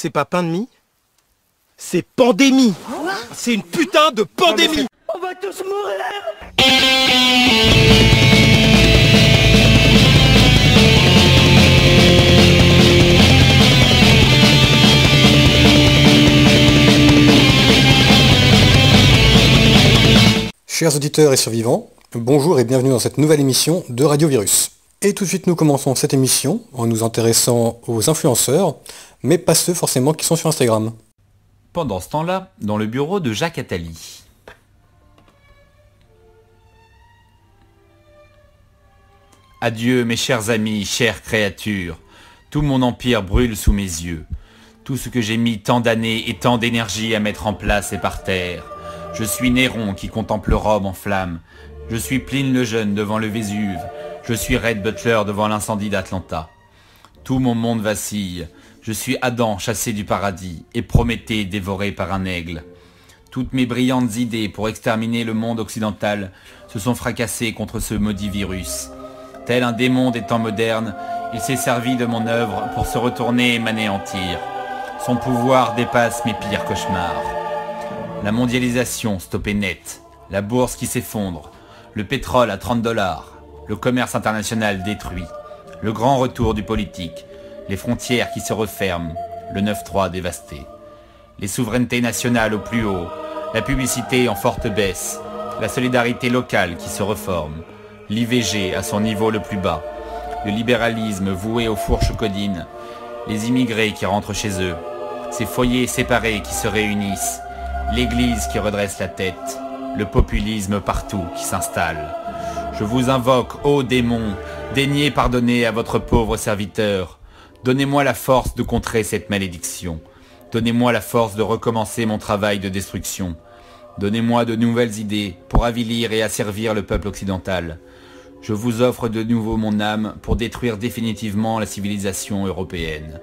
C'est pas pain de mie, c'est pandémie. C'est une putain de pandémie. On va tous mourir. Chers auditeurs et survivants, bonjour et bienvenue dans cette nouvelle émission de Radio Virus. Et tout de suite nous commençons cette émission en nous intéressant aux influenceurs, mais pas ceux forcément qui sont sur Instagram. Pendant ce temps-là, dans le bureau de Jacques Attali. Adieu mes chers amis, chères créatures. Tout mon empire brûle sous mes yeux. Tout ce que j'ai mis tant d'années et tant d'énergie à mettre en place est par terre. Je suis Néron qui contemple Rome en flammes. Je suis Pline le Jeune devant le Vésuve. Je suis Red Butler devant l'incendie d'Atlanta. Tout mon monde vacille. Je suis Adam chassé du paradis et Prométhée dévoré par un aigle. Toutes mes brillantes idées pour exterminer le monde occidental se sont fracassées contre ce maudit virus. Tel un démon des temps modernes, il s'est servi de mon œuvre pour se retourner et m'anéantir. Son pouvoir dépasse mes pires cauchemars. La mondialisation stoppée net, la bourse qui s'effondre, le pétrole à $30, le commerce international détruit, le grand retour du politique, les frontières qui se referment, le 9-3 dévasté, les souverainetés nationales au plus haut, la publicité en forte baisse, la solidarité locale qui se reforme, l'IVG à son niveau le plus bas, le libéralisme voué aux fourches codines, les immigrés qui rentrent chez eux, ces foyers séparés qui se réunissent, l'église qui redresse la tête, le populisme partout qui s'installe. Je vous invoque, ô démons, daignez pardonner à votre pauvre serviteur. Donnez-moi la force de contrer cette malédiction. Donnez-moi la force de recommencer mon travail de destruction. Donnez-moi de nouvelles idées pour avilir et asservir le peuple occidental. Je vous offre de nouveau mon âme pour détruire définitivement la civilisation européenne.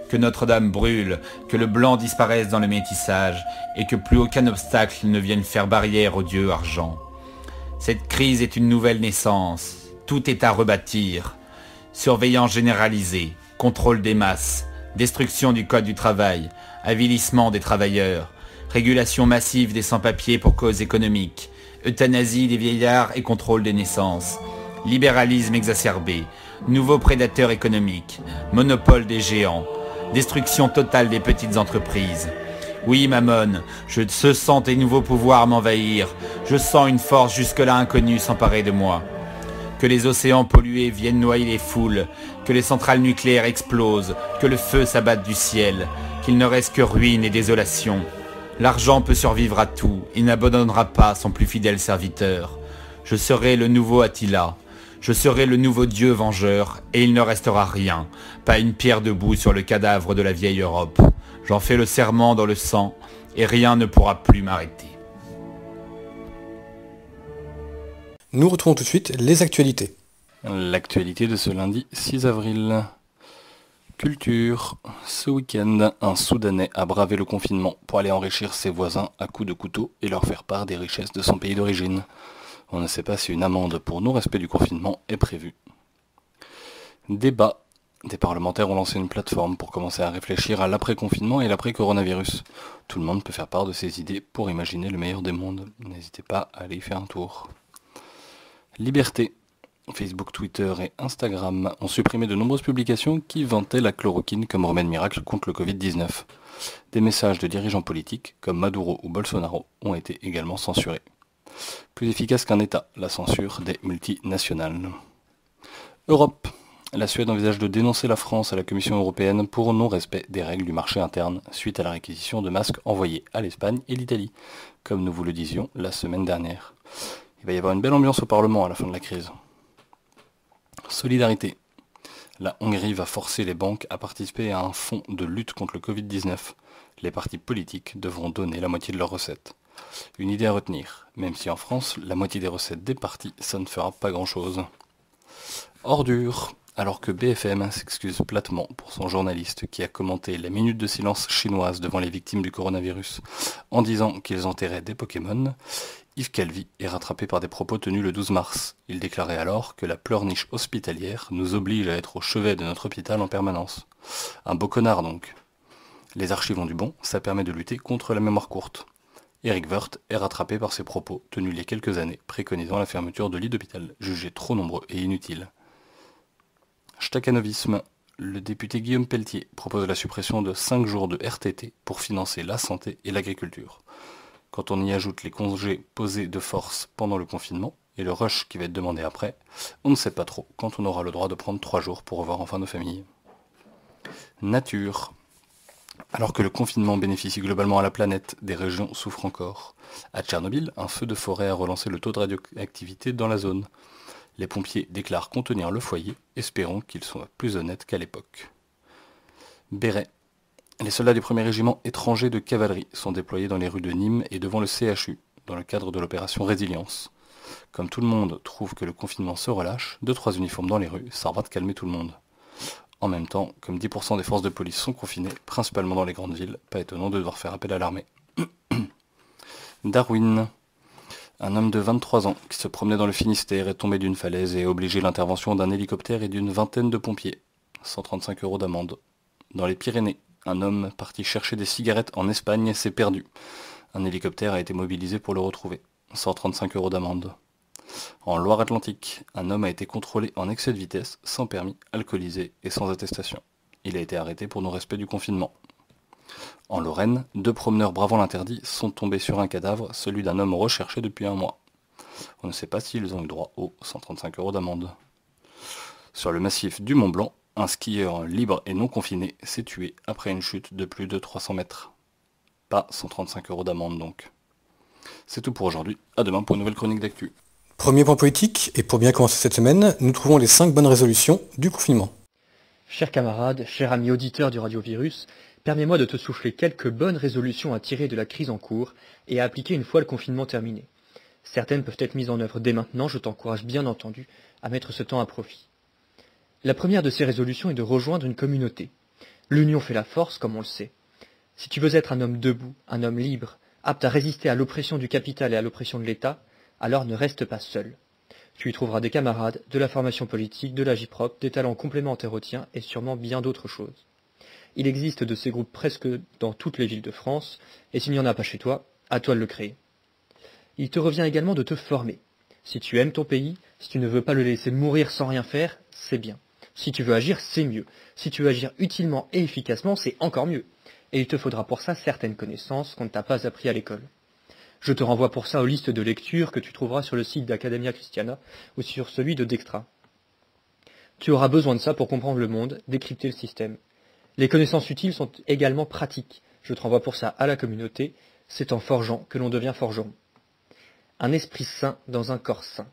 Que Notre-Dame brûle, que le blanc disparaisse dans le métissage et que plus aucun obstacle ne vienne faire barrière au dieu argent. Cette crise est une nouvelle naissance, tout est à rebâtir. Surveillance généralisée, contrôle des masses, destruction du code du travail, avilissement des travailleurs, régulation massive des sans-papiers pour cause économique, euthanasie des vieillards et contrôle des naissances, libéralisme exacerbé, nouveaux prédateurs économiques, monopole des géants, destruction totale des petites entreprises. Oui, Mammon, je sens tes nouveaux pouvoirs m'envahir. Je sens une force jusque-là inconnue s'emparer de moi. Que les océans pollués viennent noyer les foules, que les centrales nucléaires explosent, que le feu s'abatte du ciel, qu'il ne reste que ruine et désolation. L'argent peut survivre à tout, il n'abandonnera pas son plus fidèle serviteur. Je serai le nouveau Attila. Je serai le nouveau dieu vengeur, et il ne restera rien, pas une pierre debout sur le cadavre de la vieille Europe. J'en fais le serment dans le sang, et rien ne pourra plus m'arrêter. Nous retrouvons tout de suite les actualités. L'actualité de ce lundi 6 avril. Culture. Ce week-end, un Soudanais a bravé le confinement pour aller enrichir ses voisins à coups de couteau et leur faire part des richesses de son pays d'origine. On ne sait pas si une amende pour non-respect du confinement est prévue. Débat. Des parlementaires ont lancé une plateforme pour commencer à réfléchir à l'après-confinement et l'après-coronavirus. Tout le monde peut faire part de ses idées pour imaginer le meilleur des mondes. N'hésitez pas à aller y faire un tour. Liberté. Facebook, Twitter et Instagram ont supprimé de nombreuses publications qui vantaient la chloroquine comme remède miracle contre le Covid-19. Des messages de dirigeants politiques, comme Maduro ou Bolsonaro, ont été également censurés. Plus efficace qu'un État, la censure des multinationales. Europe. La Suède envisage de dénoncer la France à la Commission européenne pour non-respect des règles du marché interne suite à la réquisition de masques envoyés à l'Espagne et l'Italie, comme nous vous le disions la semaine dernière. Il va y avoir une belle ambiance au Parlement à la fin de la crise. Solidarité. La Hongrie va forcer les banques à participer à un fonds de lutte contre le Covid-19. Les partis politiques devront donner la moitié de leurs recettes. Une idée à retenir, même si en France, la moitié des recettes des partis, ça ne fera pas grand-chose. Ordure. Alors que BFM s'excuse platement pour son journaliste qui a commenté la minute de silence chinoise devant les victimes du coronavirus en disant qu'ils enterraient des Pokémon, Yves Calvi est rattrapé par des propos tenus le 12 mars. Il déclarait alors que la pleurniche hospitalière nous oblige à être au chevet de notre hôpital en permanence. Un beau connard donc. Les archives ont du bon, ça permet de lutter contre la mémoire courte. Eric Woerth est rattrapé par ses propos, tenus il y a quelques années, préconisant la fermeture de lits d'hôpital, jugés trop nombreux et inutiles. Stakhanovisme. Le député Guillaume Pelletier propose la suppression de 5 jours de RTT pour financer la santé et l'agriculture. Quand on y ajoute les congés posés de force pendant le confinement, et le rush qui va être demandé après, on ne sait pas trop quand on aura le droit de prendre 3 jours pour revoir enfin nos familles. Nature. Alors que le confinement bénéficie globalement à la planète, des régions souffrent encore. À Tchernobyl, un feu de forêt a relancé le taux de radioactivité dans la zone. Les pompiers déclarent contenir le foyer, espérons qu'il soit plus honnête qu'à l'époque. Béret. Les soldats du 1er régiment étranger de cavalerie sont déployés dans les rues de Nîmes et devant le CHU, dans le cadre de l'opération Résilience. Comme tout le monde trouve que le confinement se relâche, 2-3 uniformes dans les rues, ça va de calmer tout le monde. En même temps, comme 10% des forces de police sont confinées, principalement dans les grandes villes, pas étonnant de devoir faire appel à l'armée. Darwin. Un homme de 23 ans qui se promenait dans le Finistère est tombé d'une falaise et a obligé l'intervention d'un hélicoptère et d'une vingtaine de pompiers. 135 € d'amende. Dans les Pyrénées, un homme parti chercher des cigarettes en Espagne s'est perdu. Un hélicoptère a été mobilisé pour le retrouver. 135 € d'amende. En Loire-Atlantique, un homme a été contrôlé en excès de vitesse, sans permis, alcoolisé et sans attestation. Il a été arrêté pour non-respect du confinement. En Lorraine, 2 promeneurs bravant l'interdit sont tombés sur un cadavre, celui d'un homme recherché depuis 1 mois. On ne sait pas s'ils ont eu droit aux 135 € d'amende. Sur le massif du Mont Blanc, un skieur libre et non confiné s'est tué après une chute de plus de 300 mètres. Pas 135 € d'amende donc. C'est tout pour aujourd'hui, à demain pour une nouvelle chronique d'actu. Premier point politique, et pour bien commencer cette semaine, nous trouvons les 5 bonnes résolutions du confinement. Chers camarades, chers amis auditeurs du Radiovirus, permets-moi de te souffler quelques bonnes résolutions à tirer de la crise en cours et à appliquer une fois le confinement terminé. Certaines peuvent être mises en œuvre dès maintenant, je t'encourage bien entendu à mettre ce temps à profit. La première de ces résolutions est de rejoindre une communauté. L'union fait la force, comme on le sait. Si tu veux être un homme debout, un homme libre, apte à résister à l'oppression du capital et à l'oppression de l'État, alors ne reste pas seul. Tu y trouveras des camarades, de la formation politique, de l'Agipop, des talents complémentaires aux tiens et sûrement bien d'autres choses. Il existe de ces groupes presque dans toutes les villes de France, et s'il n'y en a pas chez toi, à toi de le créer. Il te revient également de te former. Si tu aimes ton pays, si tu ne veux pas le laisser mourir sans rien faire, c'est bien. Si tu veux agir, c'est mieux. Si tu veux agir utilement et efficacement, c'est encore mieux. Et il te faudra pour ça certaines connaissances qu'on ne t'a pas appris à l'école. Je te renvoie pour ça aux listes de lecture que tu trouveras sur le site d'Academia Christiana ou sur celui de Dextra. Tu auras besoin de ça pour comprendre le monde, décrypter le système. Les connaissances utiles sont également pratiques. Je te renvoie pour ça à la communauté. C'est en forgeant que l'on devient forgeron. Un esprit sain dans un corps sain.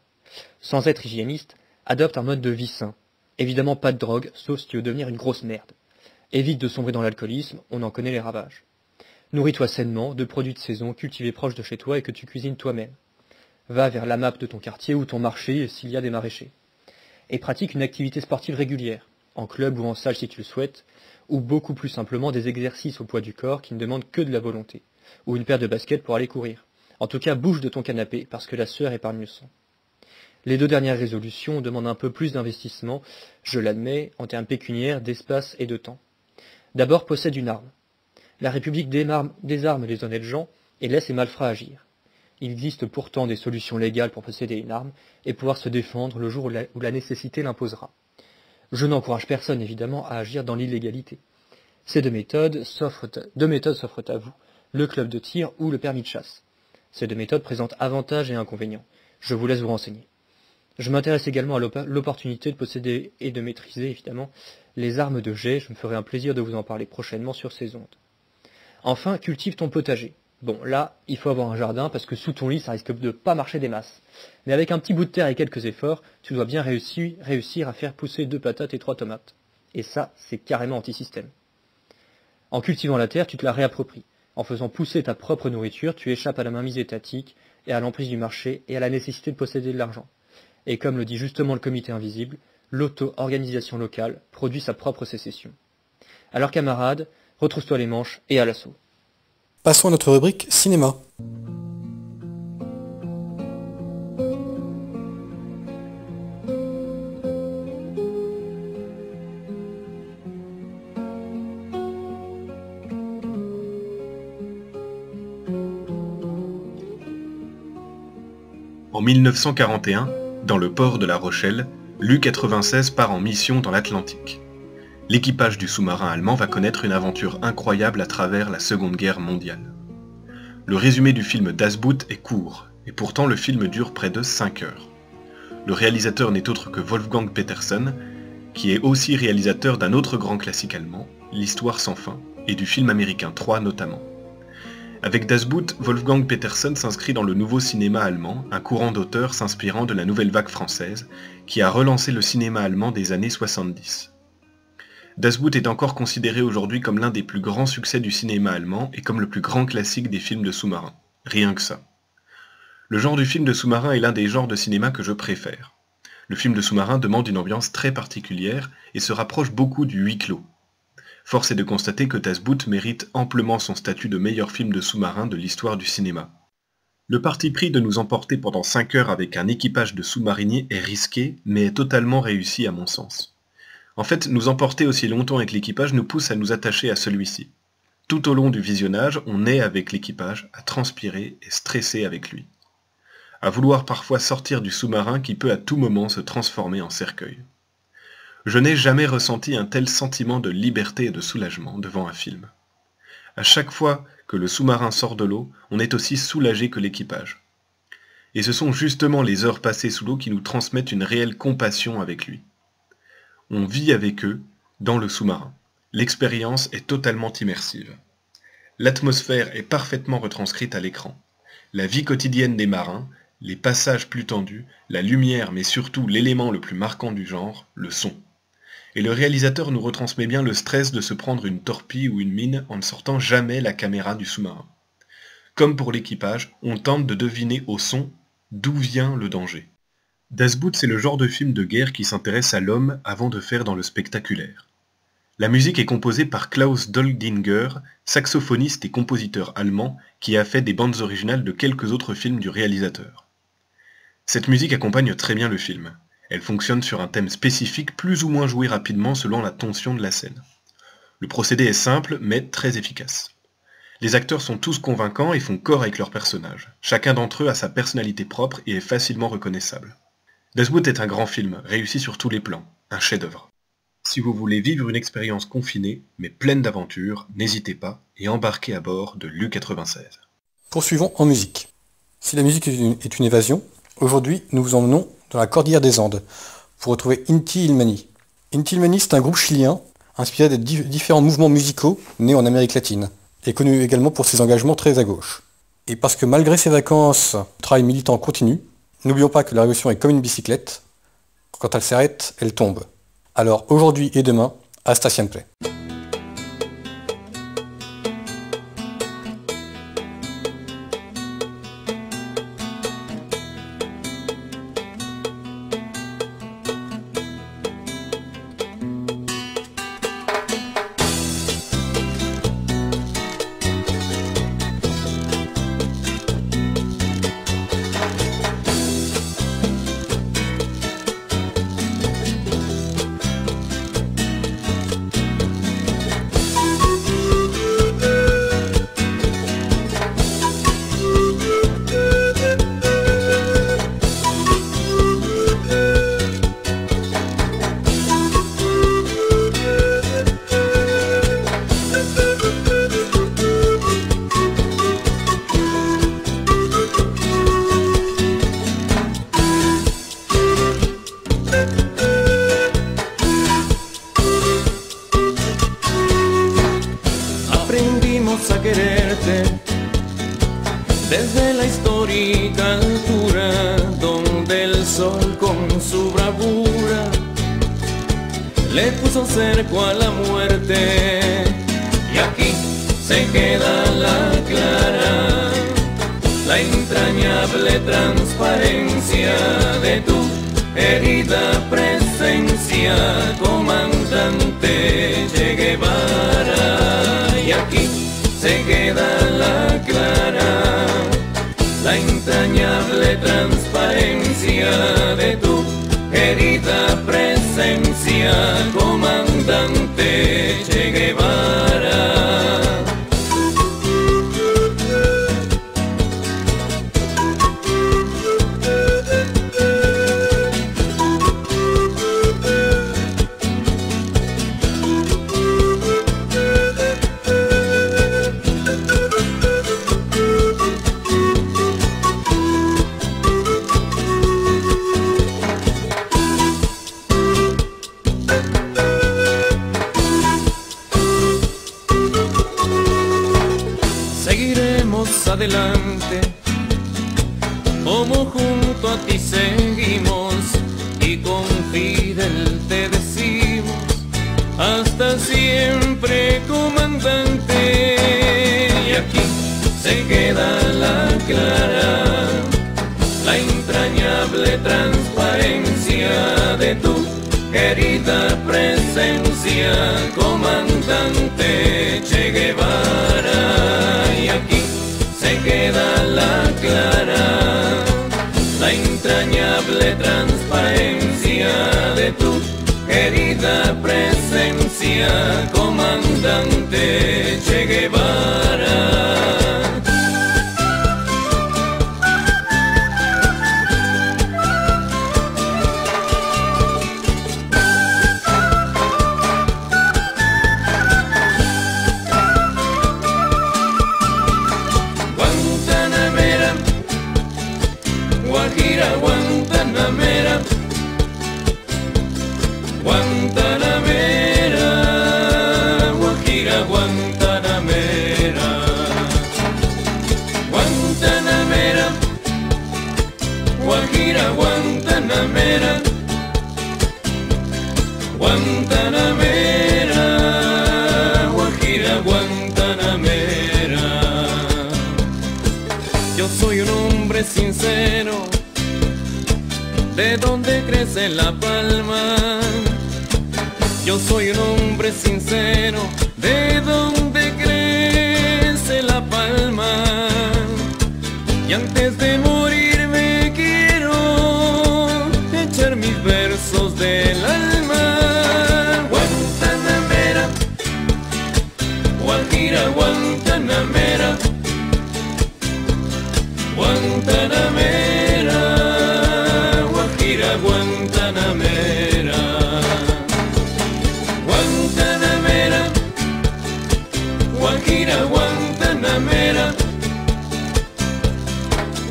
Sans être hygiéniste, adopte un mode de vie sain. Évidemment pas de drogue, sauf si tu veux devenir une grosse merde. Évite de sombrer dans l'alcoolisme, on en connaît les ravages. Nourris-toi sainement de produits de saison cultivés proches de chez toi et que tu cuisines toi-même. Va vers la map de ton quartier ou ton marché s'il y a des maraîchers. Et pratique une activité sportive régulière, en club ou en salle si tu le souhaites, ou beaucoup plus simplement des exercices au poids du corps qui ne demandent que de la volonté, ou une paire de baskets pour aller courir. En tout cas, bouge de ton canapé parce que la sueur épargne le sang. Les 2 dernières résolutions demandent un peu plus d'investissement, je l'admets, en termes pécuniaires, d'espace et de temps. D'abord, possède une arme. La République désarme les honnêtes gens et laisse les malfrats agir. Il existe pourtant des solutions légales pour posséder une arme et pouvoir se défendre le jour où la nécessité l'imposera. Je n'encourage personne évidemment à agir dans l'illégalité. Ces 2 méthodes s'offrent à vous, le club de tir ou le permis de chasse. Ces 2 méthodes présentent avantages et inconvénients. Je vous laisse vous renseigner. Je m'intéresse également à l'opportunité de posséder et de maîtriser évidemment les armes de jet. Je me ferai un plaisir de vous en parler prochainement sur ces ondes. Enfin, cultive ton potager. Bon, là, il faut avoir un jardin parce que sous ton lit, ça risque de pas marcher des masses. Mais avec un petit bout de terre et quelques efforts, tu dois bien réussir à faire pousser 2 patates et 3 tomates. Et ça, c'est carrément anti-système. En cultivant la terre, tu te la réappropries. En faisant pousser ta propre nourriture, tu échappes à la mainmise étatique et à l'emprise du marché et à la nécessité de posséder de l'argent. Et comme le dit justement le comité invisible, l'auto-organisation locale produit sa propre sécession. Alors camarades, retrousse-toi les manches et à l'assaut. Passons à notre rubrique cinéma. En 1941, dans le port de La Rochelle, l'U-96 part en mission dans l'Atlantique. L'équipage du sous-marin allemand va connaître une aventure incroyable à travers la Seconde Guerre mondiale. Le résumé du film Das Boot est court, et pourtant le film dure près de 5 heures. Le réalisateur n'est autre que Wolfgang Petersen, qui est aussi réalisateur d'un autre grand classique allemand, L'Histoire sans fin, et du film américain 3 notamment. Avec Das Boot, Wolfgang Petersen s'inscrit dans le nouveau cinéma allemand, un courant d'auteurs s'inspirant de la nouvelle vague française, qui a relancé le cinéma allemand des années 70. Das Boot est encore considéré aujourd'hui comme l'un des plus grands succès du cinéma allemand et comme le plus grand classique des films de sous-marins. Rien que ça. Le genre du film de sous-marin est l'un des genres de cinéma que je préfère. Le film de sous-marin demande une ambiance très particulière et se rapproche beaucoup du huis clos. Force est de constater que Das Boot mérite amplement son statut de meilleur film de sous-marin de l'histoire du cinéma. Le parti pris de nous emporter pendant 5 heures avec un équipage de sous-mariniers est risqué, mais est totalement réussi à mon sens. En fait, nous emporter aussi longtemps avec l'équipage nous pousse à nous attacher à celui-ci. Tout au long du visionnage, on est avec l'équipage, à transpirer et stresser avec lui. À vouloir parfois sortir du sous-marin qui peut à tout moment se transformer en cercueil. Je n'ai jamais ressenti un tel sentiment de liberté et de soulagement devant un film. À chaque fois que le sous-marin sort de l'eau, on est aussi soulagé que l'équipage. Et ce sont justement les heures passées sous l'eau qui nous transmettent une réelle compassion avec lui. On vit avec eux, dans le sous-marin. L'expérience est totalement immersive. L'atmosphère est parfaitement retranscrite à l'écran. La vie quotidienne des marins, les passages plus tendus, la lumière mais surtout l'élément le plus marquant du genre, le son. Et le réalisateur nous retransmet bien le stress de se prendre une torpille ou une mine en ne sortant jamais la caméra du sous-marin. Comme pour l'équipage, on tente de deviner au son d'où vient le danger. Das Boot, c'est le genre de film de guerre qui s'intéresse à l'homme avant de faire dans le spectaculaire. La musique est composée par Klaus Doldinger, saxophoniste et compositeur allemand qui a fait des bandes originales de quelques autres films du réalisateur. Cette musique accompagne très bien le film. Elle fonctionne sur un thème spécifique plus ou moins joué rapidement selon la tension de la scène. Le procédé est simple mais très efficace. Les acteurs sont tous convaincants et font corps avec leurs personnages. Chacun d'entre eux a sa personnalité propre et est facilement reconnaissable. Das Boot est un grand film, réussi sur tous les plans, un chef-d'œuvre. Si vous voulez vivre une expérience confinée, mais pleine d'aventures, n'hésitez pas et embarquez à bord de l'U-96. Poursuivons en musique. Si la musique est une évasion, aujourd'hui nous vous emmenons dans la cordillère des Andes pour retrouver Inti Illimani. Inti Illimani, c'est un groupe chilien inspiré des différents mouvements musicaux nés en Amérique latine et connu également pour ses engagements très à gauche. Et parce que malgré ses vacances, le travail militant continue, n'oublions pas que la révolution est comme une bicyclette, quand elle s'arrête, elle tombe. Alors aujourd'hui et demain, hasta siempre. Desde la histórica altura donde el sol con su bravura le puso cerco a la muerte, y aquí se queda la clara, la entrañable transparencia de tu herida presencia, comandante Che Guevara. Y aquí se queda la clara, la entrañable transparencia de tu herida presencia, comandante Che Guevara. adelante, como junto a ti seguimos y con Fidel te decimos hasta siempre, comandante. Y aquí se queda la clara, la entrañable transparencia de tu querida presencia, comandante Che Guevara. Y aquí se queda la clara, la entrañable transparencia de tu querida presencia, comandante Che Guevara. Guajira, Guantanamera, Guantanamera, Guajira, Guantanamera, Guantanamera, Guajira, Guantanamera, Guantanamera, Guajira, Guantanamera. Yo soy un hombre sincero, de donde crece la palma. Yo soy un hombre sincero, de donde crece la palma. Y antes de morirme quiero echar mis versos del alma. Guantanamera, Guajira, Guantanamera, Guantanamera, Guajira, Guantanamera, Guantanamera, Guajira, Guantanamera,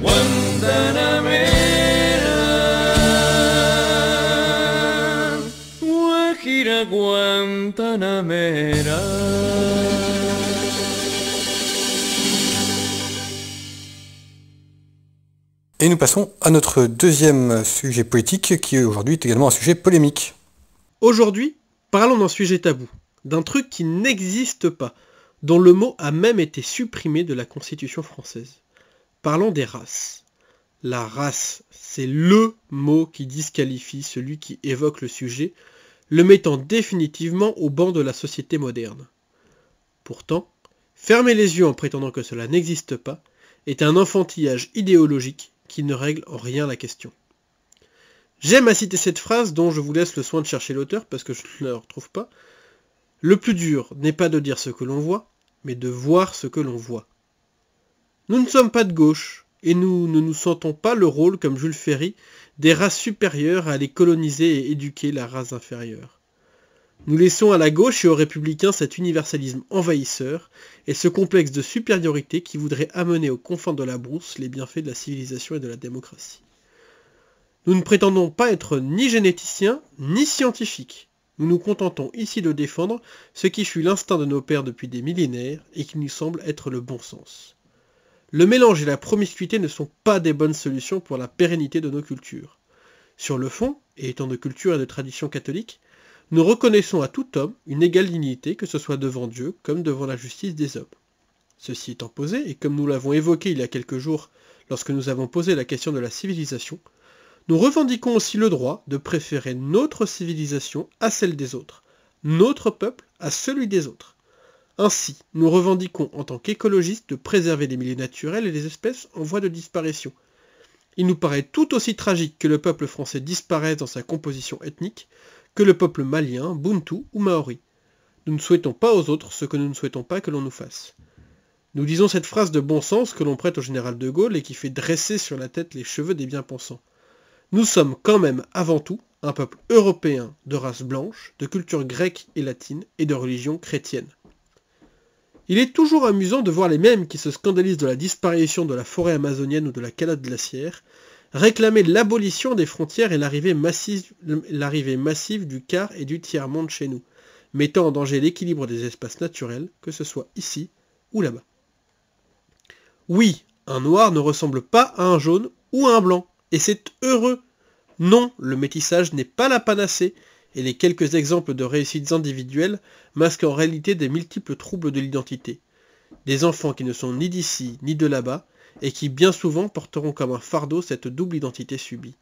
Guantanamera, Guajira, Guantanamera. Et nous passons à notre deuxième sujet politique, qui aujourd'hui est également un sujet polémique. Aujourd'hui, parlons d'un sujet tabou, d'un truc qui n'existe pas, dont le mot a même été supprimé de la Constitution française. Parlons des races. La race, c'est LE mot qui disqualifie celui qui évoque le sujet, le mettant définitivement au banc de la société moderne. Pourtant, fermer les yeux en prétendant que cela n'existe pas est un enfantillage idéologique qui ne règle en rien la question. J'aime à citer cette phrase dont je vous laisse le soin de chercher l'auteur parce que je ne la retrouve pas. Le plus dur n'est pas de dire ce que l'on voit, mais de voir ce que l'on voit. Nous ne sommes pas de gauche, et nous ne nous sentons pas le rôle, comme Jules Ferry, des races supérieures à aller coloniser et éduquer la race inférieure. Nous laissons à la gauche et aux républicains cet universalisme envahisseur et ce complexe de supériorité qui voudrait amener aux confins de la brousse les bienfaits de la civilisation et de la démocratie. Nous ne prétendons pas être ni généticiens ni scientifiques. Nous nous contentons ici de défendre ce qui fut l'instinct de nos pères depuis des millénaires et qui nous semble être le bon sens. Le mélange et la promiscuité ne sont pas des bonnes solutions pour la pérennité de nos cultures. Sur le fond, et étant de culture et de tradition catholique, nous reconnaissons à tout homme une égale dignité, que ce soit devant Dieu comme devant la justice des hommes. Ceci étant posé, et comme nous l'avons évoqué il y a quelques jours lorsque nous avons posé la question de la civilisation, nous revendiquons aussi le droit de préférer notre civilisation à celle des autres, notre peuple à celui des autres. Ainsi, nous revendiquons en tant qu'écologistes de préserver les milieux naturels et les espèces en voie de disparition. Il nous paraît tout aussi tragique que le peuple français disparaisse dans sa composition ethnique que le peuple malien, Buntu ou Maori. Nous ne souhaitons pas aux autres ce que nous ne souhaitons pas que l'on nous fasse. Nous disons cette phrase de bon sens que l'on prête au général de Gaulle et qui fait dresser sur la tête les cheveux des bien-pensants. Nous sommes quand même avant tout un peuple européen de race blanche, de culture grecque et latine et de religion chrétienne. Il est toujours amusant de voir les mêmes qui se scandalisent de la disparition de la forêt amazonienne ou de la calotte glaciaire réclamer l'abolition des frontières et l'arrivée massive du quart et du tiers-monde chez nous, mettant en danger l'équilibre des espaces naturels, que ce soit ici ou là-bas. Oui, un noir ne ressemble pas à un jaune ou à un blanc, et c'est heureux. Non, le métissage n'est pas la panacée, et les quelques exemples de réussites individuelles masquent en réalité des multiples troubles de l'identité. Des enfants qui ne sont ni d'ici ni de là-bas, et qui bien souvent porteront comme un fardeau cette double identité subie.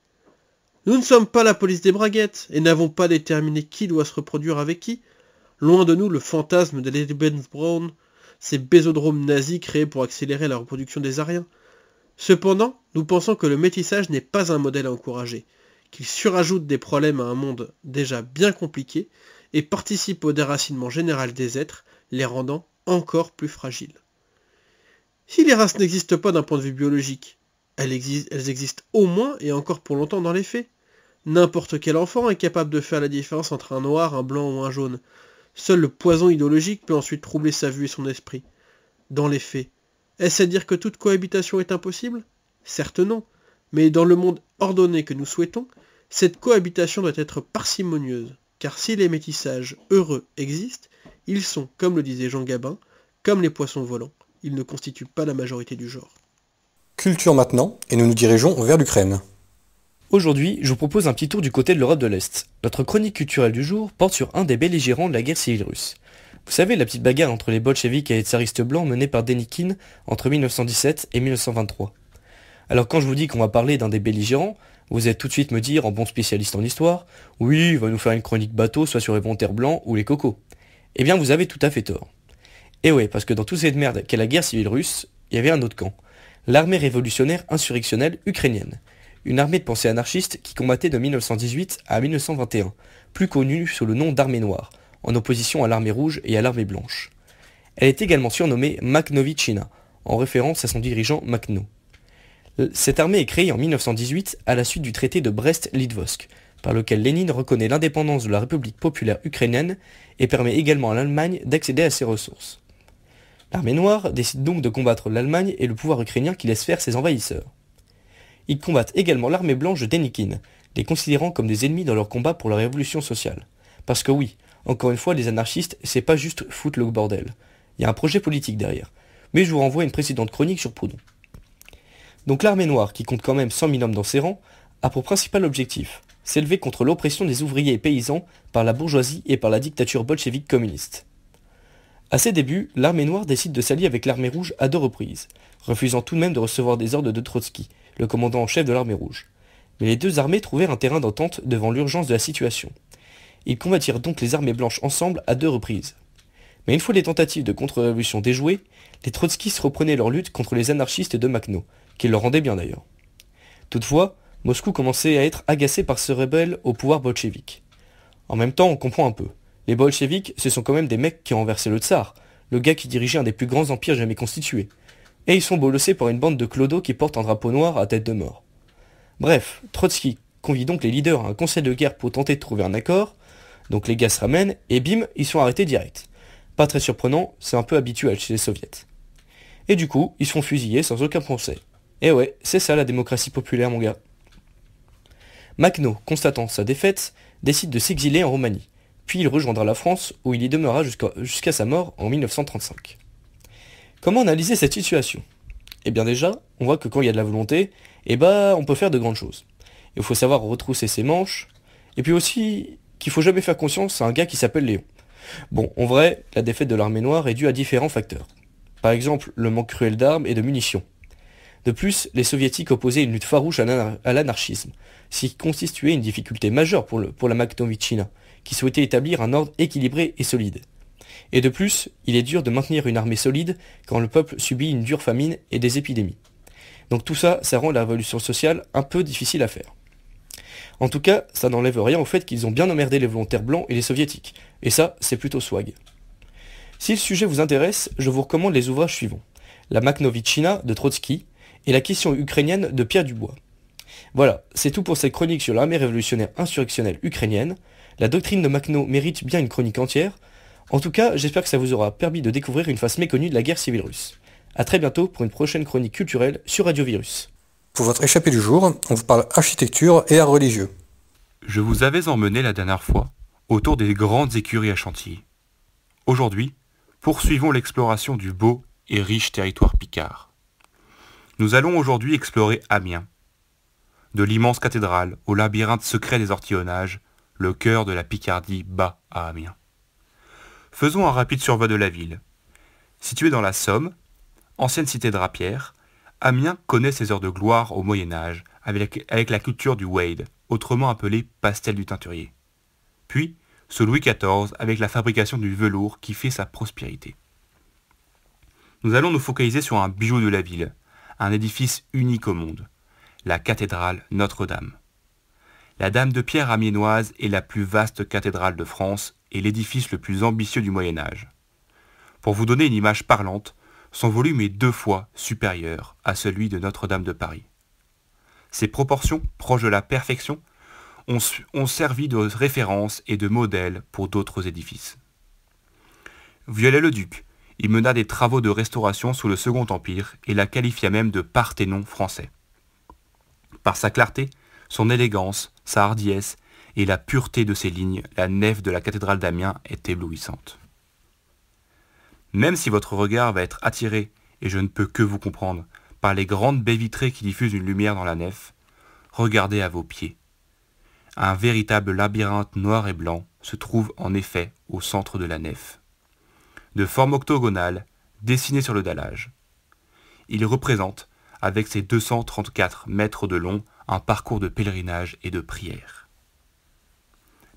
Nous ne sommes pas la police des braguettes, et n'avons pas déterminé qui doit se reproduire avec qui. Loin de nous le fantasme des Lebensbraun, ces bésodromes nazis créés pour accélérer la reproduction des Aryens. Cependant, nous pensons que le métissage n'est pas un modèle à encourager, qu'il surajoute des problèmes à un monde déjà bien compliqué, et participe au déracinement général des êtres, les rendant encore plus fragiles. Si les races n'existent pas d'un point de vue biologique, elles existent au moins et encore pour longtemps dans les faits. N'importe quel enfant est capable de faire la différence entre un noir, un blanc ou un jaune. Seul le poison idéologique peut ensuite troubler sa vue et son esprit. Dans les faits, est-ce à dire que toute cohabitation est impossible? Certes non, mais dans le monde ordonné que nous souhaitons, cette cohabitation doit être parcimonieuse, car si les métissages heureux existent, ils sont, comme le disait Jean Gabin, comme les poissons volants, ils ne constituent pas la majorité du genre. Culture maintenant, et nous nous dirigeons vers l'Ukraine. Aujourd'hui, je vous propose un petit tour du côté de l'Europe de l'Est. Notre chronique culturelle du jour porte sur un des belligérants de la guerre civile russe. Vous savez, la petite bagarre entre les bolcheviks et les tsaristes blancs menée par Dénikine entre 1917 et 1923. Alors quand je vous dis qu'on va parler d'un des belligérants, vous allez tout de suite me dire, en bon spécialiste en histoire, oui, il va nous faire une chronique bateau, soit sur les volontaires blancs ou les cocos. Eh bien, vous avez tout à fait tort. Et ouais, parce que dans toute cette merde qu'est la guerre civile russe, il y avait un autre camp. L'armée révolutionnaire insurrectionnelle ukrainienne. Une armée de pensée anarchiste qui combattait de 1918 à 1921, plus connue sous le nom d'armée noire, en opposition à l'armée rouge et à l'armée blanche. Elle est également surnommée Makhnovitchina, en référence à son dirigeant Makhno. Cette armée est créée en 1918 à la suite du traité de Brest-Litovsk, par lequel Lénine reconnaît l'indépendance de la République populaire ukrainienne et permet également à l'Allemagne d'accéder à ses ressources. L'armée noire décide donc de combattre l'Allemagne et le pouvoir ukrainien qui laisse faire ses envahisseurs. Ils combattent également l'armée blanche de Dénikine, les considérant comme des ennemis dans leur combat pour la révolution sociale. Parce que oui, encore une fois, les anarchistes, c'est pas juste foutre le bordel. Il y a un projet politique derrière. Mais je vous renvoie à une précédente chronique sur Proudhon. Donc l'armée noire, qui compte quand même 100 000 hommes dans ses rangs, a pour principal objectif s'élever contre l'oppression des ouvriers et paysans par la bourgeoisie et par la dictature bolchevique communiste. À ses débuts, l'armée noire décide de s'allier avec l'armée rouge à 2 reprises, refusant tout de même de recevoir des ordres de Trotsky, le commandant en chef de l'armée rouge. Mais les deux armées trouvèrent un terrain d'entente devant l'urgence de la situation. Ils combattirent donc les armées blanches ensemble à 2 reprises. Mais une fois les tentatives de contre-révolution déjouées, les trotskistes reprenaient leur lutte contre les anarchistes de Makhno, qui leur rendaient bien d'ailleurs. Toutefois, Moscou commençait à être agacé par ce rebelle au pouvoir bolchevique. En même temps, on comprend un peu. Les bolcheviks, ce sont quand même des mecs qui ont renversé le tsar, le gars qui dirigeait un des plus grands empires jamais constitués. Et ils sont bolossés par une bande de clodos qui portent un drapeau noir à tête de mort. Bref, Trotsky convie donc les leaders à un conseil de guerre pour tenter de trouver un accord, donc les gars se ramènent, et bim, ils sont arrêtés direct. Pas très surprenant, c'est un peu habituel chez les soviets. Et du coup, ils se font fusiller sans aucun procès. Et ouais, c'est ça la démocratie populaire mon gars. Makhno, constatant sa défaite, décide de s'exiler en Roumanie, puis il rejoindra la France où il y demeurera jusqu'à sa mort en 1935. Comment analyser cette situation? Eh bien déjà, on voit que quand il y a de la volonté, on peut faire de grandes choses. Il faut savoir retrousser ses manches, et puis aussi qu'il faut jamais faire confiance à un gars qui s'appelle Léon. Bon, en vrai, la défaite de l'armée noire est due à différents facteurs. Par exemple, le manque cruel d'armes et de munitions. De plus, les soviétiques opposaient une lutte farouche à l'anarchisme, ce qui constituait une difficulté majeure pour la Makhnovitchina, qui souhaitait établir un ordre équilibré et solide. Et de plus, il est dur de maintenir une armée solide quand le peuple subit une dure famine et des épidémies. Donc tout ça, ça rend la révolution sociale un peu difficile à faire. En tout cas, ça n'enlève rien au fait qu'ils ont bien emmerdé les volontaires blancs et les soviétiques, et ça, c'est plutôt swag. Si le sujet vous intéresse, je vous recommande les ouvrages suivants. La Makhnovitchina de Trotsky et la question ukrainienne de Pierre Dubois. Voilà, c'est tout pour cette chronique sur l'armée révolutionnaire insurrectionnelle ukrainienne. La doctrine de Makhno mérite bien une chronique entière. En tout cas, j'espère que ça vous aura permis de découvrir une face méconnue de la guerre civile russe. A très bientôt pour une prochaine chronique culturelle sur Radio Virus. Pour votre échappée du jour, on vous parle architecture et art religieux. Je vous avais emmené la dernière fois autour des grandes écuries à Chantilly. Aujourd'hui, poursuivons l'exploration du beau et riche territoire picard. Nous allons aujourd'hui explorer Amiens. De l'immense cathédrale au labyrinthe secret des ortillonnages, le cœur de la Picardie bat à Amiens. Faisons un rapide survol de la ville. Située dans la Somme, ancienne cité drapière, Amiens connaît ses heures de gloire au Moyen-Âge avec la culture du Wade, autrement appelé pastel du teinturier. Puis, sous Louis XIV, avec la fabrication du velours qui fait sa prospérité. Nous allons nous focaliser sur un bijou de la ville, un édifice unique au monde, la cathédrale Notre-Dame. La Dame de Pierre amiénoise est la plus vaste cathédrale de France et l'édifice le plus ambitieux du Moyen-Âge. Pour vous donner une image parlante, son volume est 2 fois supérieur à celui de Notre-Dame de Paris. Ses proportions, proches de la perfection, ont servi de référence et de modèle pour d'autres édifices. Viollet-le-Duc y mena des travaux de restauration sous le Second Empire et la qualifia même de Parthénon français. Par sa clarté, son élégance, sa hardiesse et la pureté de ses lignes, la nef de la cathédrale d'Amiens est éblouissante. Même si votre regard va être attiré, et je ne peux que vous comprendre, par les grandes baies vitrées qui diffusent une lumière dans la nef, regardez à vos pieds. Un véritable labyrinthe noir et blanc se trouve en effet au centre de la nef. De forme octogonale, dessiné sur le dallage. Il représente, avec ses 234 mètres de long, un parcours de pèlerinage et de prière.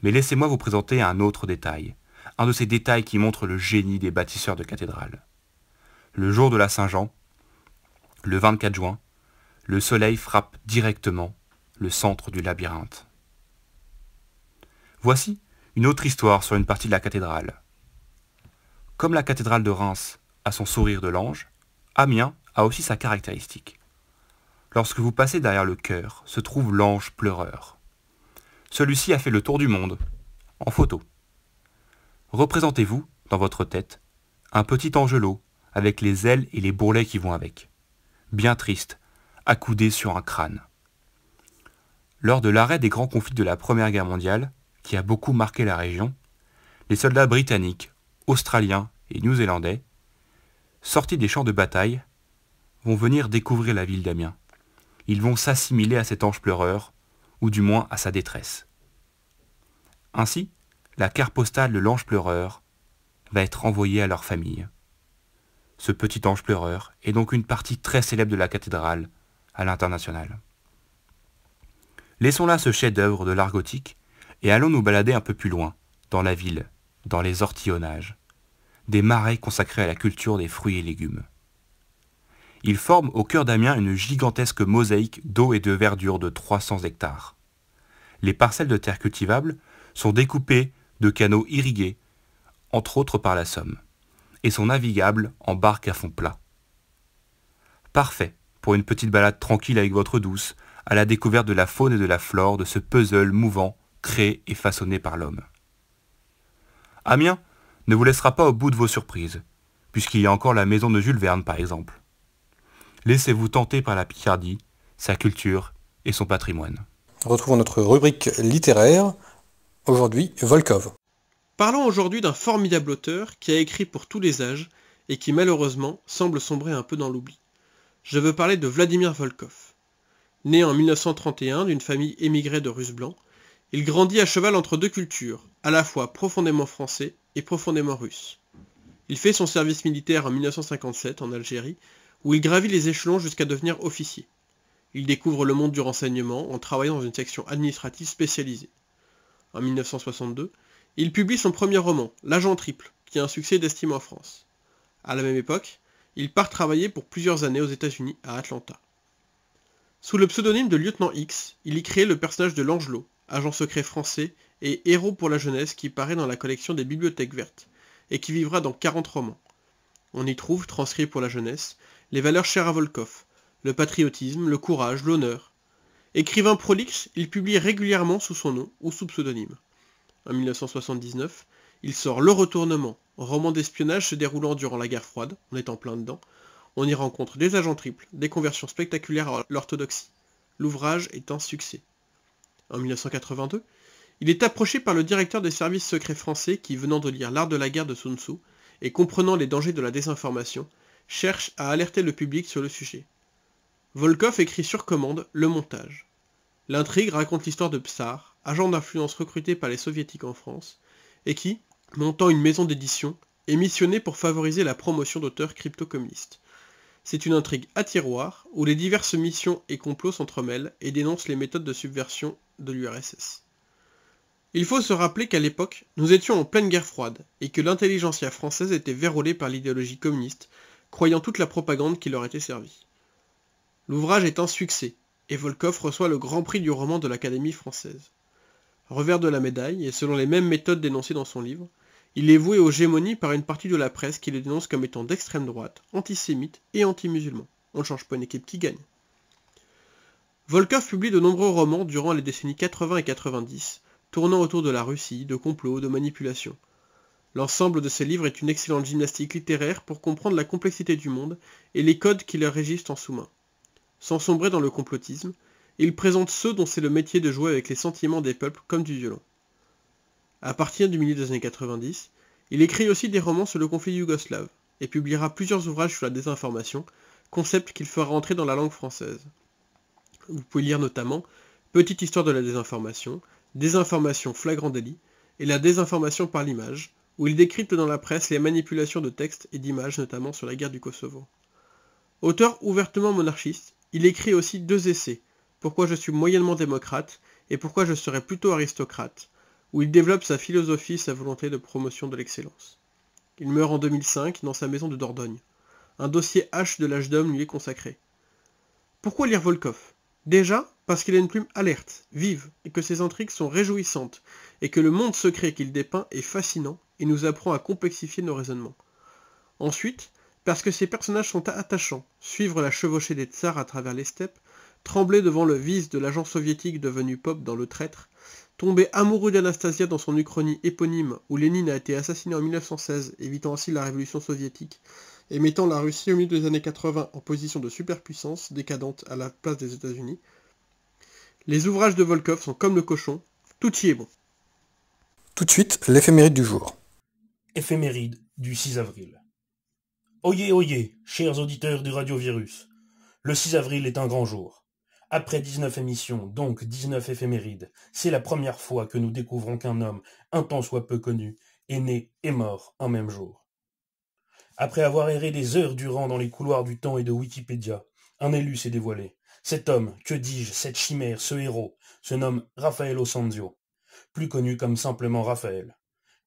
Mais laissez-moi vous présenter un autre détail, un de ces détails qui montrent le génie des bâtisseurs de cathédrales. Le jour de la Saint-Jean, le 24 juin, le soleil frappe directement le centre du labyrinthe. Voici une autre histoire sur une partie de la cathédrale. Comme la cathédrale de Reims a son sourire de l'ange, Amiens a aussi sa caractéristique. Lorsque vous passez derrière le chœur, se trouve l'ange pleureur. Celui-ci a fait le tour du monde, en photo. Représentez-vous, dans votre tête, un petit angelot avec les ailes et les bourrelets qui vont avec. Bien triste, accoudé sur un crâne. Lors de l'arrêt des grands conflits de la Première Guerre mondiale, qui a beaucoup marqué la région, les soldats britanniques, australiens et néo-zélandais, sortis des champs de bataille, vont venir découvrir la ville d'Amiens. Ils vont s'assimiler à cet ange pleureur, ou du moins à sa détresse. Ainsi, la carte postale de l'ange pleureur va être envoyée à leur famille. Ce petit ange pleureur est donc une partie très célèbre de la cathédrale à l'international. Laissons là ce chef-d'œuvre de l'art gothique et allons nous balader un peu plus loin, dans la ville, dans les ortillonnages, des marais consacrés à la culture des fruits et légumes. Ils forment au cœur d'Amiens une gigantesque mosaïque d'eau et de verdure de 300 hectares. Les parcelles de terre cultivables sont découpées de canaux irrigués, entre autres par la Somme, et sont navigables en barque à fond plat. Parfait pour une petite balade tranquille avec votre douce, à la découverte de la faune et de la flore de ce puzzle mouvant, créé et façonné par l'homme. Amiens ne vous laissera pas au bout de vos surprises, puisqu'il y a encore la maison de Jules Verne par exemple. Laissez-vous tenter par la Picardie, sa culture et son patrimoine. Retrouvons notre rubrique littéraire, aujourd'hui Volkov. Parlons aujourd'hui d'un formidable auteur qui a écrit pour tous les âges et qui malheureusement semble sombrer un peu dans l'oubli. Je veux parler de Vladimir Volkov. Né en 1931 d'une famille émigrée de Russes blancs, il grandit à cheval entre deux cultures, à la fois profondément français et profondément russe. Il fait son service militaire en 1957 en Algérie, où il gravit les échelons jusqu'à devenir officier. Il découvre le monde du renseignement en travaillant dans une section administrative spécialisée. En 1962, il publie son premier roman, L'Agent Triple, qui a un succès d'estime en France. À la même époque, il part travailler pour plusieurs années aux États-Unis, à Atlanta. Sous le pseudonyme de Lieutenant X, il y crée le personnage de l'Angelot, agent secret français et héros pour la jeunesse qui paraît dans la collection des Bibliothèques Vertes, et qui vivra dans 40 romans. On y trouve, transcrits pour la jeunesse, les valeurs chères à Volkov, le patriotisme, le courage, l'honneur. Écrivain prolixe, il publie régulièrement sous son nom ou sous pseudonyme. En 1979, il sort Le Retournement, roman d'espionnage se déroulant durant la guerre froide, on est en plein dedans. On y rencontre des agents triples, des conversions spectaculaires à l'orthodoxie. L'ouvrage est un succès. En 1982, il est approché par le directeur des services secrets français qui, venant de lire L'Art de la guerre de Sun Tzu, et comprenant les dangers de la désinformation, cherche à alerter le public sur le sujet. Volkov écrit sur commande le montage. L'intrigue raconte l'histoire de Psar, agent d'influence recruté par les soviétiques en France, et qui, montant une maison d'édition, est missionné pour favoriser la promotion d'auteurs crypto-communistes. C'est une intrigue à tiroir, où les diverses missions et complots s'entremêlent et dénoncent les méthodes de subversion de l'URSS. Il faut se rappeler qu'à l'époque, nous étions en pleine guerre froide, et que l'intelligentsia française était vérolée par l'idéologie communiste, croyant toute la propagande qui leur était servie. L'ouvrage est un succès, et Volkov reçoit le grand prix du roman de l'Académie française. Revers de la médaille, et selon les mêmes méthodes dénoncées dans son livre, il est voué aux gémonies par une partie de la presse qui le dénonce comme étant d'extrême droite, antisémite et anti-musulman. On ne change pas une équipe qui gagne. Volkov publie de nombreux romans durant les décennies 80 et 90, tournant autour de la Russie, de complots, de manipulations. L'ensemble de ces livres est une excellente gymnastique littéraire pour comprendre la complexité du monde et les codes qui le régissent en sous-main. Sans sombrer dans le complotisme, il présente ceux dont c'est le métier de jouer avec les sentiments des peuples comme du violon. À partir du milieu des années 90, il écrit aussi des romans sur le conflit yougoslave, et publiera plusieurs ouvrages sur la désinformation, concept qu'il fera entrer dans la langue française. Vous pouvez lire notamment Petite histoire de la désinformation, Désinformation flagrant délit, et la désinformation par l'image, où il décrypte dans la presse les manipulations de textes et d'images, notamment sur la guerre du Kosovo. Auteur ouvertement monarchiste, il écrit aussi 2 essais, Pourquoi je suis moyennement démocrate et Pourquoi je serais plutôt aristocrate, où il développe sa philosophie et sa volonté de promotion de l'excellence. Il meurt en 2005 dans sa maison de Dordogne. Un dossier H de l'âge d'homme lui est consacré. Pourquoi lire Volkov? Déjà, parce qu'il a une plume alerte, vive, et que ses intrigues sont réjouissantes, et que le monde secret qu'il dépeint est fascinant et nous apprend à complexifier nos raisonnements. Ensuite, parce que ses personnages sont attachants, suivre la chevauchée des tsars à travers les steppes, trembler devant le vice de l'agent soviétique devenu Pop dans Le Traître, tomber amoureux d'Anastasia dans son uchronie éponyme où Lénine a été assassiné en 1916, évitant ainsi la révolution soviétique, et mettant la Russie au milieu des années 80 en position de superpuissance décadente à la place des États-Unis. Les ouvrages de Volkov sont comme le cochon, tout y est bon. Tout de suite, l'éphéméride du jour. Éphéméride du 6 avril. Oyez, oyez, chers auditeurs du radiovirus. Le 6 avril est un grand jour. Après 19 émissions, donc 19 éphémérides, c'est la première fois que nous découvrons qu'un homme, un tant soit peu connu, est né et mort un même jour. Après avoir erré des heures durant dans les couloirs du temps et de Wikipédia, un élu s'est dévoilé. Cet homme, que dis-je, cette chimère, ce héros, se nomme Raffaello Sanzio, plus connu comme simplement Raphaël.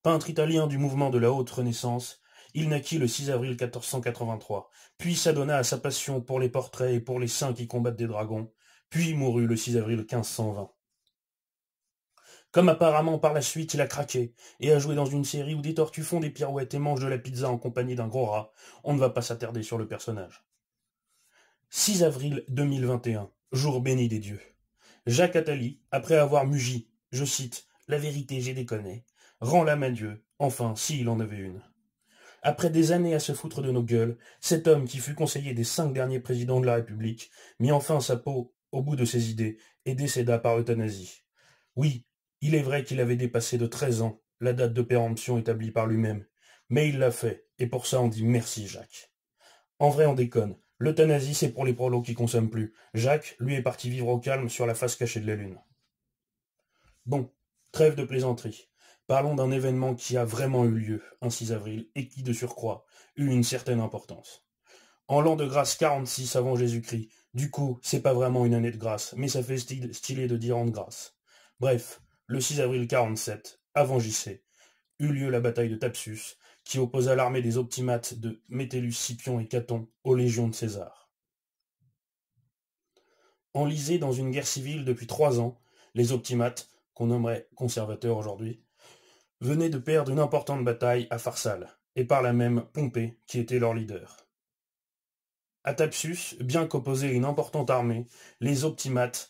Peintre italien du mouvement de la Haute Renaissance, il naquit le 6 avril 1483, puis s'adonna à sa passion pour les portraits et pour les saints qui combattent des dragons, puis mourut le 6 avril 1520. Comme apparemment par la suite il a craqué, et a joué dans une série où des tortues font des pirouettes et mangent de la pizza en compagnie d'un gros rat, on ne va pas s'attarder sur le personnage. 6 avril 2021, jour béni des dieux. Jacques Attali, après avoir mugi, je cite, « La vérité, j'ai déconné », rend l'âme à Dieu, enfin, s'il en avait une. Après des années à se foutre de nos gueules, cet homme qui fut conseiller des 5 derniers présidents de la République mit enfin sa peau au bout de ses idées et décéda par euthanasie. Oui, il est vrai qu'il avait dépassé de 13 ans la date de péremption établie par lui-même, mais il l'a fait, et pour ça on dit merci Jacques. En vrai on déconne, l'euthanasie c'est pour les prolos qui consomment plus. Jacques, lui, est parti vivre au calme sur la face cachée de la lune. Bon, trêve de plaisanterie. Parlons d'un événement qui a vraiment eu lieu, un 6 avril, et qui, de surcroît, eut une certaine importance. En l'an de grâce 46 avant Jésus-Christ, du coup, c'est pas vraiment une année de grâce, mais ça fait stylé de dire an de grâce. Bref, le 6 avril 47, avant JC, eut lieu la bataille de Thapsus, qui opposa l'armée des optimates de Métellus, Scipion et Caton aux légions de César. Enlisés dans une guerre civile depuis 3 ans, les optimates, qu'on nommerait conservateurs aujourd'hui, venaient de perdre une importante bataille à Pharsale, et par là même Pompée, qui était leur leader. À Thapsus, bien qu'opposés à une importante armée, les optimates,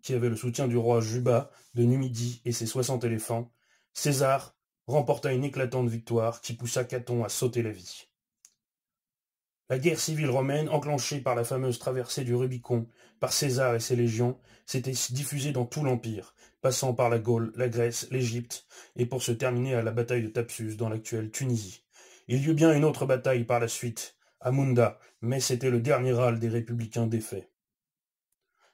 qui avaient le soutien du roi Juba de Numidie et ses 60 éléphants, César remporta une éclatante victoire qui poussa Caton à sauter la vie. La guerre civile romaine, enclenchée par la fameuse traversée du Rubicon par César et ses légions, s'était diffusée dans tout l'Empire, passant par la Gaule, la Grèce, l'Égypte, et pour se terminer à la bataille de Thapsus dans l'actuelle Tunisie. Il y eut bien une autre bataille par la suite, Amunda, mais c'était le dernier râle des républicains défaits.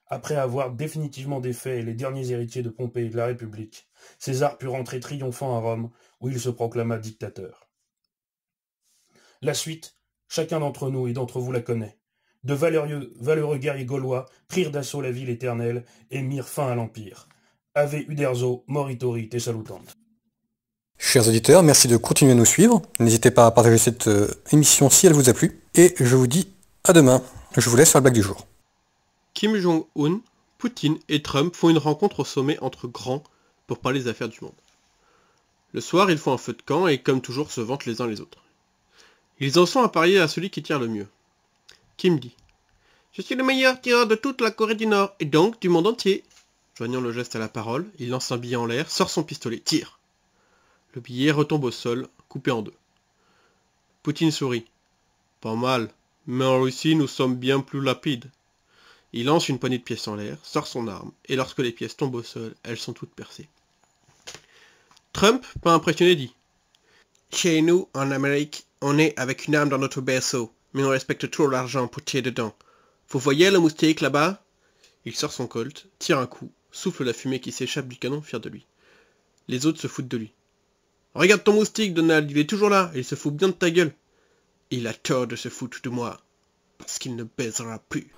Après avoir définitivement défait les derniers héritiers de Pompée et de la République, César put rentrer triomphant à Rome, où il se proclama dictateur. La suite, chacun d'entre nous et d'entre vous la connaît. De valeureux guerriers gaulois prirent d'assaut la ville éternelle et mirent fin à l'Empire. Ave Uderzo, Moritori, te salutant. Chers auditeurs, merci de continuer à nous suivre. N'hésitez pas à partager cette émission si elle vous a plu. Et je vous dis à demain. Je vous laisse sur la blague du jour. Kim Jong-un, Poutine et Trump font une rencontre au sommet entre grands pour parler des affaires du monde. Le soir, ils font un feu de camp et comme toujours se vantent les uns les autres. Ils en sont à parier à celui qui tire le mieux. Kim dit « Je suis le meilleur tireur de toute la Corée du Nord et donc du monde entier. » Joignant le geste à la parole, il lance un billet en l'air, sort son pistolet, tire. Le billet retombe au sol, coupé en deux. Poutine sourit. « Pas mal, mais en Russie nous sommes bien plus lapides. » Il lance une poignée de pièces en l'air, sort son arme, et lorsque les pièces tombent au sol, elles sont toutes percées. Trump, pas impressionné, dit « Chez nous, en Amérique, on est avec une arme dans notre berceau, mais on respecte trop l'argent pour tirer dedans. Vous voyez le moustique là-bas ?» Il sort son colt, tire un coup, souffle la fumée qui s'échappe du canon, fier de lui. Les autres se foutent de lui. « Regarde ton moustique, Donald, il est toujours là, et il se fout bien de ta gueule. » Il a tort de se foutre de moi, parce qu'il ne baisera plus.